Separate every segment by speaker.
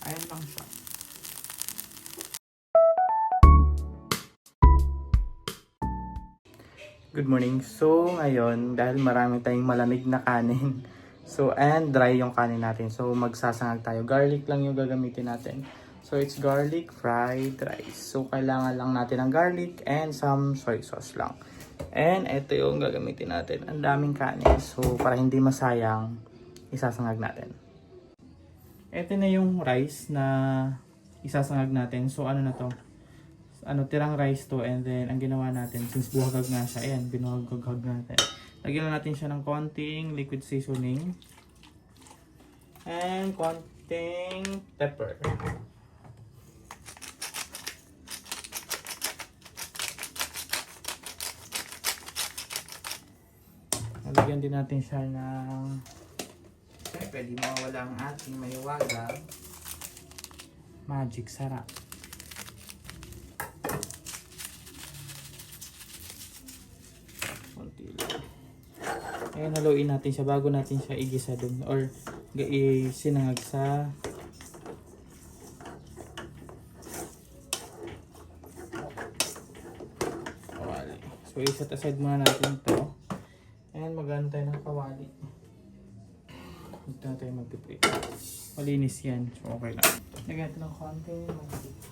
Speaker 1: Ayan lang siya. Good morning. So, ngayon, dahil marami tayong malamig na kanin, so, and dry yung kanin natin. So, magsasangag tayo. Garlic lang yung gagamitin natin. So, it's garlic fried rice. So, kailangan lang natin ng garlic and some soy sauce lang. And, ito yung gagamitin natin. Ang daming kanin. So, para hindi masayang, isasangag natin. Ito na yung rice na isasangag natin. So, ano na to? Tirang rice to, and then ang ginawa natin, since buhagag nga siya, ayan, binuhagag natin. Lagyan na natin siya ng konting liquid seasoning and konting pepper. Lagyan din natin siya ng, syempre di mawawala ang ating mayuwagang magic sarap. Ayan, haluin natin siya bago natin siya igisa dun or isinangag sa kawali. So, iset aside muna natin ito. Ayan, mag-antay ng kawali. Ito na tayo mag-prepare. Malinis yan. So, okay lang. Lagyan natin ng konting mantika.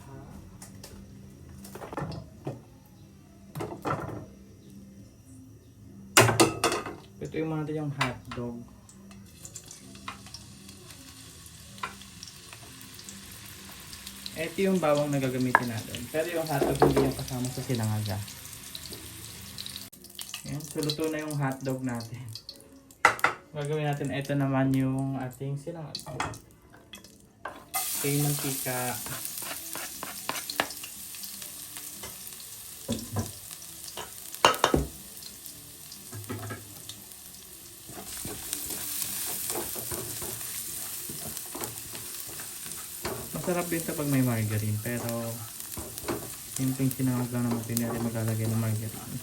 Speaker 1: Ito yung natin yung hotdog. Ito yung bawang na gagamitin natin. Pero yung hotdog hindi yung kasama sa sinangaga. Ayan, so luto na yung hotdog natin. Gagawin natin, ito naman yung ating sinangaga. Ito yung mantika. Masarap din ito pag may margarine, pero yung sinangag lang naman din natin maglalagay ng margarine.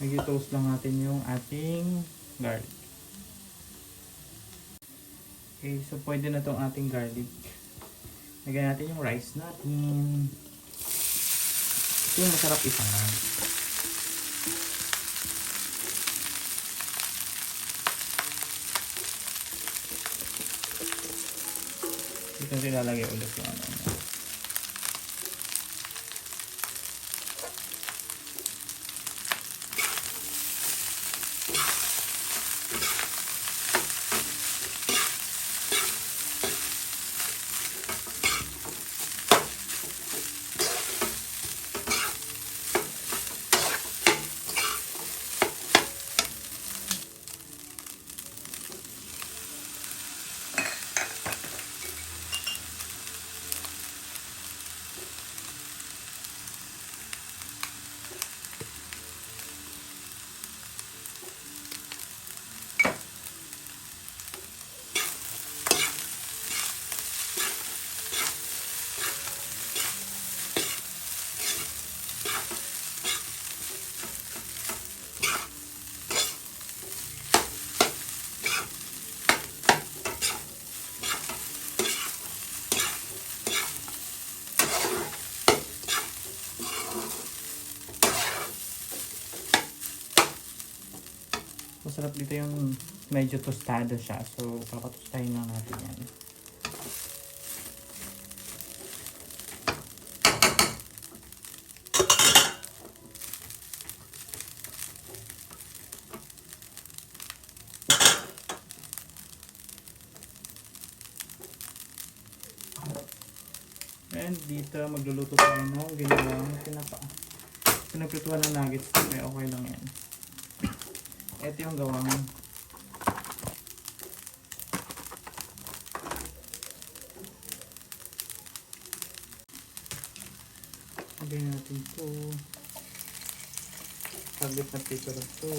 Speaker 1: Nag-toast lang natin yung ating garlic. Okay, so pwede na itong ating garlic. Lagyan natin yung rice natin. Ito yung masarap isangag. Dito natin lalagay ulit yung ano. Masarap dito yung medyo tostado siya. So, papatostahin lang natin yan. And dito, magluluto tayo ng ginawang tinapa. Pinagprituhan ng nuggets. Okay lang yan. Ito yung gawang lagyan natin ito. Saglit na paper ito.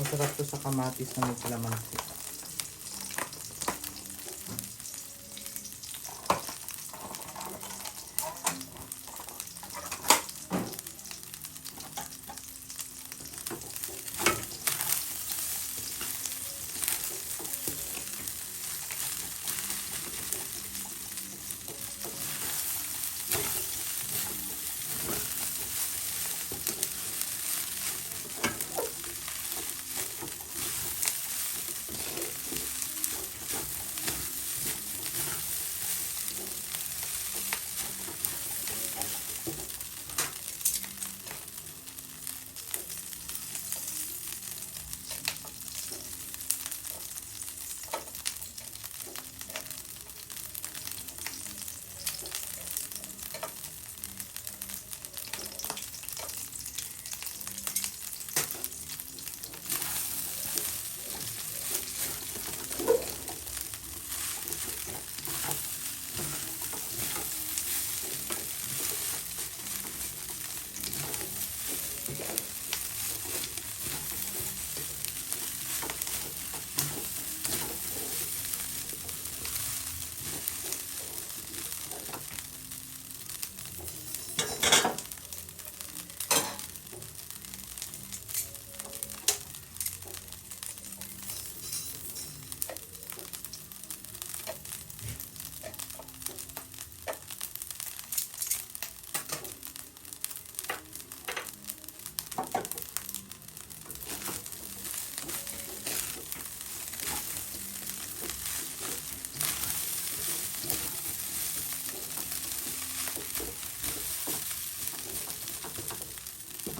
Speaker 1: Masarap to sa kamatis na may kalamansi.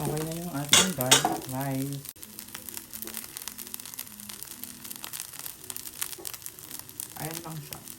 Speaker 1: Okay na yung ating garlic rice. Ayan lang siya.